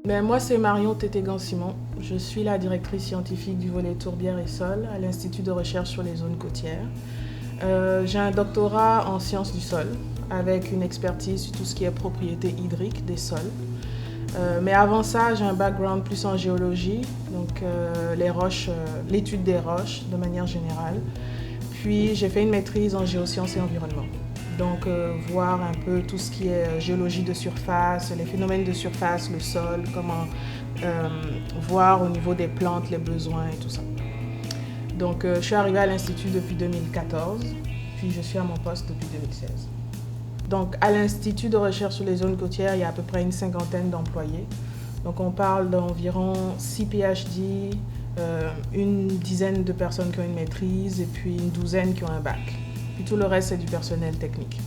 Mais moi, c'est Marion Tétégan-Simon. Je suis la directrice scientifique du volet tourbière et sol à l'Institut de recherche sur les zones côtières. J'ai un doctorat en sciences du sol avec une expertise sur tout ce qui est propriété hydrique des sols. Mais avant ça, j'ai un background plus en géologie, donc les roches, l'étude des roches de manière générale. Puis j'ai fait une maîtrise en géosciences et environnement. Donc voir un peu tout ce qui est géologie de surface, les phénomènes de surface, le sol, comment voir au niveau des plantes les besoins et tout ça. Donc je suis arrivée à l'Institut depuis 2014, puis je suis à mon poste depuis 2016. Donc à l'Institut de recherche sur les zones côtières, il y a à peu près une cinquantaine d'employés. Donc on parle d'environ 6 PhD, une dizaine de personnes qui ont une maîtrise et puis une douzaine qui ont un bac. Puis tout le reste, c'est du personnel technique.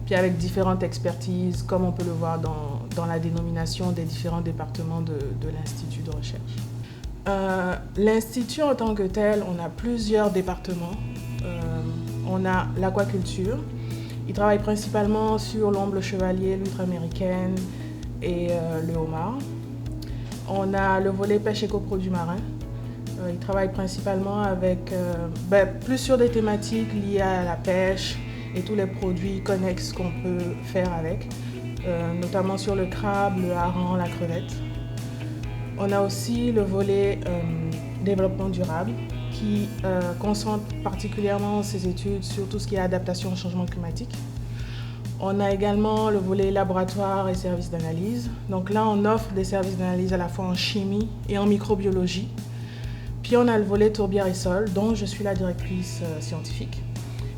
Puis avec différentes expertises, comme on peut le voir dans la dénomination des différents départements de l'Institut de recherche. L'Institut en tant que tel, on a plusieurs départements. On a l'aquaculture. Ils travaillent principalement sur l'omble chevalier, l'huître américaine et le homard. On a le volet pêche et coproduits marins. Ils travaillent principalement avec, plus sur des thématiques liées à la pêche et tous les produits connexes qu'on peut faire avec, notamment sur le crabe, le hareng, la crevette. On a aussi le volet développement durable qui concentre particulièrement ses études sur tout ce qui est adaptation au changement climatique. On a également le volet laboratoire et services d'analyse. Donc là, on offre des services d'analyse à la fois en chimie et en microbiologie. Puis on a le volet tourbière et sol, dont je suis la directrice scientifique.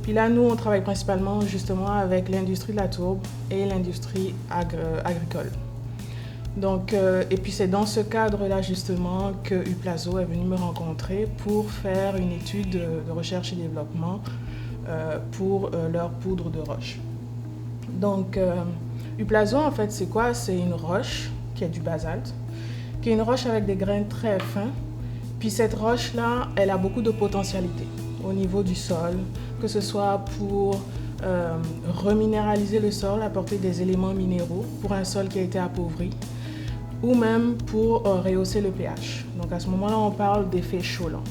Puis là, nous, on travaille principalement justement avec l'industrie de la tourbe et l'industrie agricole. Donc, et puis c'est dans ce cadre-là justement que Uplazo est venu me rencontrer pour faire une étude de recherche et développement pour leur poudre de roche. Donc, Uplazo, en fait, c'est quoi? C'est une roche qui est du basalte, qui est une roche avec des grains très fins. Puis cette roche-là, elle a beaucoup de potentialité au niveau du sol, que ce soit pour reminéraliser le sol, apporter des éléments minéraux pour un sol qui a été appauvri, ou même pour rehausser le pH. Donc à ce moment-là, on parle d'effet Cholant.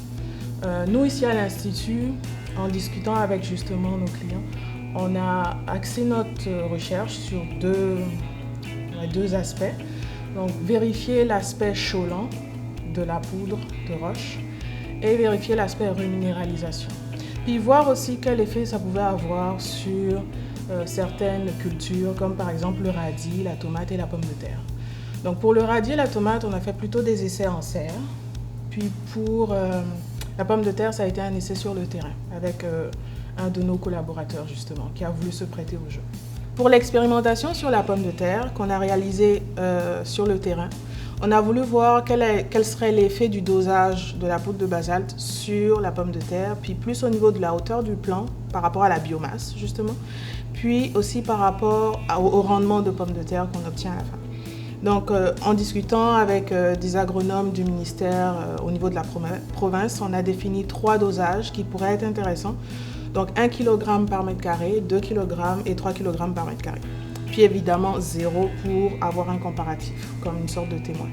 Nous, ici à l'Institut, en discutant avec justement nos clients, on a axé notre recherche sur deux aspects. Donc vérifier l'aspect Cholant de la poudre de roche et vérifier l'aspect reminéralisation. Puis voir aussi quel effet ça pouvait avoir sur certaines cultures, comme par exemple le radis, la tomate et la pomme de terre. Donc pour le radis et la tomate, on a fait plutôt des essais en serre. Puis pour la pomme de terre, ça a été un essai sur le terrain avec un de nos collaborateurs justement qui a voulu se prêter au jeu. Pour l'expérimentation sur la pomme de terre qu'on a réalisée sur le terrain, on a voulu voir quel serait l'effet du dosage de la poudre de basalte sur la pomme de terre, puis plus au niveau de la hauteur du plant par rapport à la biomasse justement, puis aussi par rapport au rendement de pomme de terre qu'on obtient à la fin. Donc en discutant avec des agronomes du ministère au niveau de la province, on a défini 3 dosages qui pourraient être intéressants. Donc 1 kg par mètre carré, 2 kg et 3 kg par mètre carré. Puis évidemment 0 pour avoir un comparatif, comme une sorte de témoin.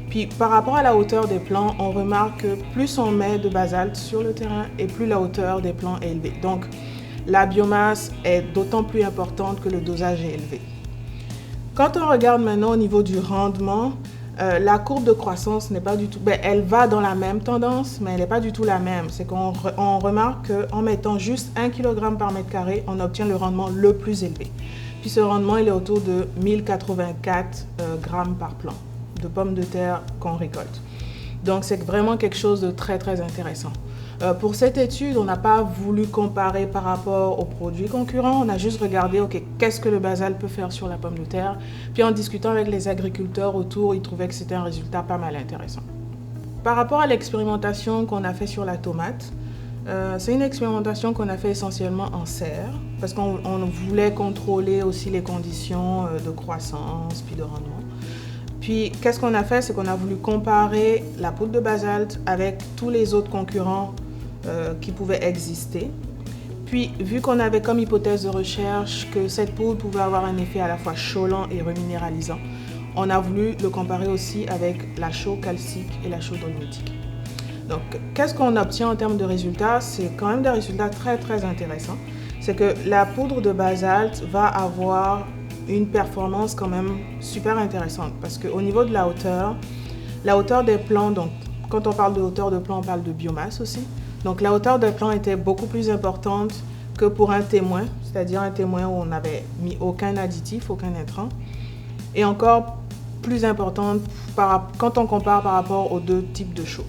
Puis par rapport à la hauteur des plants, on remarque que plus on met de basalte sur le terrain et plus la hauteur des plants est élevée. Donc la biomasse est d'autant plus importante que le dosage est élevé. Quand on regarde maintenant au niveau du rendement, la courbe de croissance n'est pas du tout... elle va dans la même tendance, mais elle n'est pas du tout la même. C'est qu'on remarque qu'en mettant juste 1 kg par mètre carré, on obtient le rendement le plus élevé. Puis ce rendement, il est autour de 1084 grammes par plant de pommes de terre qu'on récolte. Donc c'est vraiment quelque chose de très très intéressant. Pour cette étude, on n'a pas voulu comparer par rapport aux produits concurrents, on a juste regardé qu'est-ce que le basalte peut faire sur la pomme de terre. Puis en discutant avec les agriculteurs autour, ils trouvaient que c'était un résultat pas mal intéressant. Par rapport à l'expérimentation qu'on a fait sur la tomate, c'est une expérimentation qu'on a fait essentiellement en serre parce qu'on voulait contrôler aussi les conditions de croissance puis de rendement. Puis qu'est-ce qu'on a fait, c'est qu'on a voulu comparer la poudre de basalte avec tous les autres concurrents qui pouvaient exister. Puis vu qu'on avait comme hypothèse de recherche que cette poudre pouvait avoir un effet à la fois cholant et reminéralisant, on a voulu le comparer aussi avec la chaux calcique et la chaux dolomitique. Donc, qu'est-ce qu'on obtient en termes de résultats? C'est quand même des résultats très, très intéressants. C'est que la poudre de basalte va avoir une performance quand même super intéressante parce qu'au niveau de la hauteur des plants, donc quand on parle de hauteur de plant, on parle de biomasse aussi. Donc, la hauteur des plants était beaucoup plus importante que pour un témoin, c'est-à-dire un témoin où on n'avait mis aucun additif, aucun intrant. Et encore plus importante quand on compare par rapport aux deux types de chaux.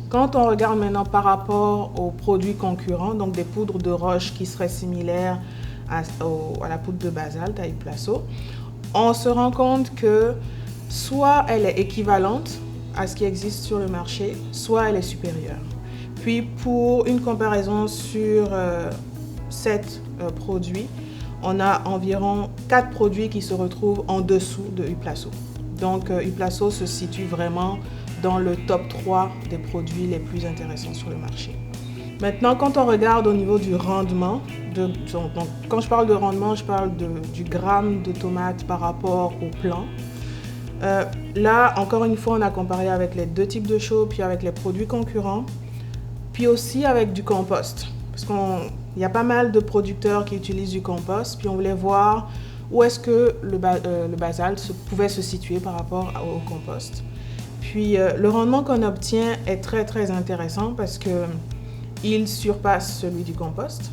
Quand on regarde maintenant par rapport aux produits concurrents, donc des poudres de roche qui seraient similaires à la poudre de basalte, à Iplaso, on se rend compte que soit elle est équivalente à ce qui existe sur le marché, soit elle est supérieure. Puis pour une comparaison sur 7 produits, on a environ 4 produits qui se retrouvent en dessous de Iplaso. Donc Iplaso se situe vraiment dans le top 3 des produits les plus intéressants sur le marché. Maintenant, quand on regarde au niveau du rendement, donc, quand je parle de rendement, je parle du gramme de tomates par rapport au plant. Là, encore une fois, on a comparé avec les deux types de chaux, puis avec les produits concurrents, puis aussi avec du compost. Parce qu'il y a pas mal de producteurs qui utilisent du compost, puis on voulait voir où est-ce que le basalte pouvait se situer par rapport au compost. Puis le rendement qu'on obtient est très très intéressant parce qu'il surpasse celui du compost.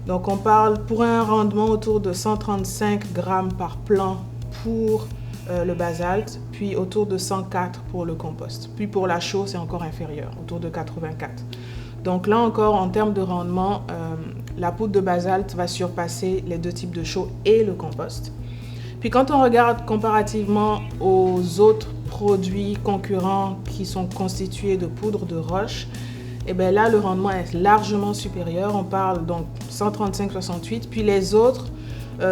Donc on parle pour un rendement autour de 135 grammes par plant pour le basalte, puis autour de 104 pour le compost. Puis pour la chaux, c'est encore inférieur, autour de 84. Donc là encore, en termes de rendement, la poudre de basalte va surpasser les deux types de chaux et le compost. Puis quand on regarde comparativement aux autres produits concurrents qui sont constitués de poudre de roche, et bien là, le rendement est largement supérieur. On parle donc 135-68, puis les autres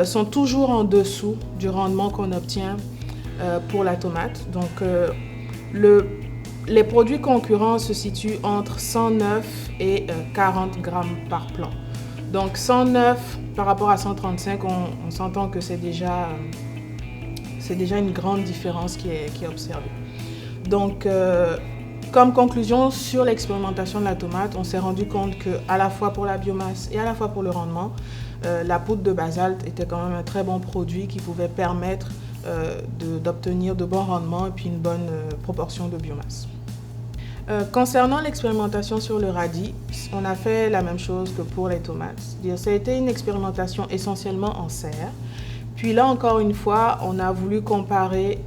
sont toujours en dessous du rendement qu'on obtient pour la tomate. Donc, les produits concurrents se situent entre 109 et 40 grammes par plant. Donc, 109 par rapport à 135, on s'entend que c'est déjà une grande différence qui est observée. Donc, comme conclusion sur l'expérimentation de la tomate, on s'est rendu compte qu'à la fois pour la biomasse et à la fois pour le rendement, la poudre de basalte était quand même un très bon produit qui pouvait permettre d'obtenir de bons rendements et puis une bonne proportion de biomasse. Concernant l'expérimentation sur le radis, on a fait la même chose que pour les tomates. Ça a été une expérimentation essentiellement en serre. Puis là, encore une fois, on a voulu comparer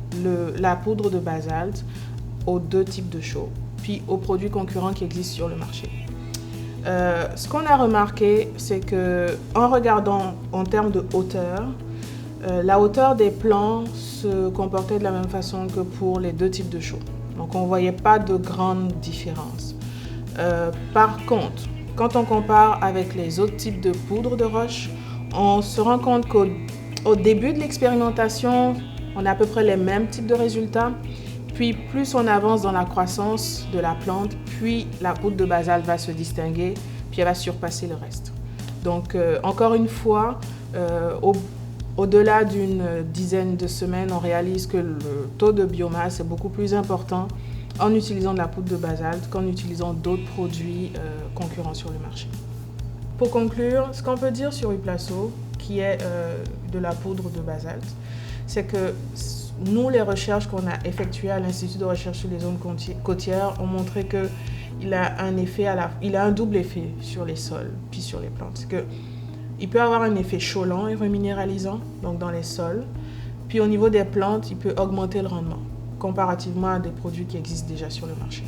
la poudre de basalte aux deux types de chaux, puis aux produits concurrents qui existent sur le marché. Ce qu'on a remarqué, c'est qu'en regardant en termes de hauteur, la hauteur des plants se comportait de la même façon que pour les deux types de chaux. Donc on ne voyait pas de grande différence. Par contre, quand on compare avec les autres types de poudre de roche, on se rend compte qu'au début de l'expérimentation, on a à peu près les mêmes types de résultats. Puis plus on avance dans la croissance de la plante, puis la poudre de basalte va se distinguer, puis elle va surpasser le reste. Donc encore une fois, au-delà d'une dizaine de semaines, on réalise que le taux de biomasse est beaucoup plus important en utilisant de la poudre de basalte qu'en utilisant d'autres produits concurrents sur le marché. Pour conclure, ce qu'on peut dire sur Iplaso, qui est de la poudre de basalte, c'est que nous, les recherches qu'on a effectuées à l'Institut de recherche sur les zones côtières ont montré qu'il a un double effet sur les sols puis sur les plantes. Il peut avoir un effet chaulant et reminéralisant, donc dans les sols. Puis au niveau des plantes, il peut augmenter le rendement, comparativement à des produits qui existent déjà sur le marché.